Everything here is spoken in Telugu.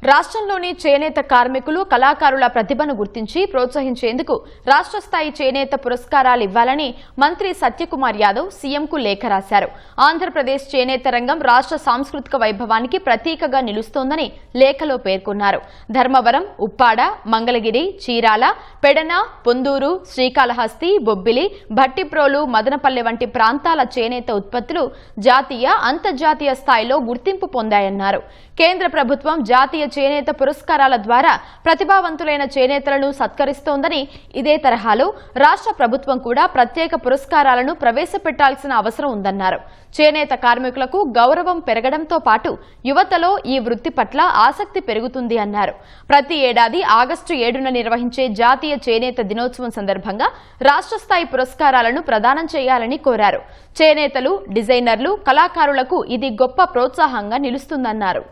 రాష్ట్రంలోని చేనేత కార్మికులు కళాకారుల ప్రతిభను గుర్తించి ప్రోత్సహించేందుకు రాష్ట్ర స్థాయి చేనేత పురస్కారాలు ఇవ్వాలని మంత్రి సత్యకుమార్ యాదవ్ సీఎంకు లేఖ రాశారు. ఆంధ్రప్రదేశ్ చేనేత రంగం రాష్ట్ర సాంస్కృతిక వైభవానికి ప్రతీకగా నిలుస్తోందని లేఖలో పేర్కొన్నారు. ధర్మవరం, ఉప్పాడ, మంగళగిరి, చీరాల, పెడన, పొందూరు, శ్రీకాళహస్తి, బొబ్బిలి, భట్టిప్రోలు, మదనపల్లె వంటి ప్రాంతాల చేనేత ఉత్పత్తులు జాతీయ, అంతర్జాతీయ స్థాయిలో గుర్తింపు పొందాయన్నారు. కేంద్ర ప్రభుత్వం జాతీయ చేనేత పురస్కారాల ద్వారా ప్రతిభావంతులైన చేనేతలను సత్కరిస్తోందని, ఇదే తరహాలో రాష్ట్ర ప్రభుత్వం కూడా ప్రత్యేక పురస్కారాలను ప్రవేశపెట్టాల్సిన అవసరం ఉందన్నారు. చేనేత కార్మికులకు గౌరవం పెరగడంతో పాటు యువతలో ఈ వృత్తి పట్ల ఆసక్తి పెరుగుతుంది అన్నారు. ప్రతి ఏడాది ఆగస్టు 7న నిర్వహించే జాతీయ చేనేత దినోత్సవం సందర్భంగా రాష్ట్ర స్థాయి పురస్కారాలను ప్రదానం చేయాలని కోరారు. చేనేతలు, డిజైనర్లు, కళాకారులకు ఇది గొప్ప ప్రోత్సాహంగా నిలుస్తుందన్నారు.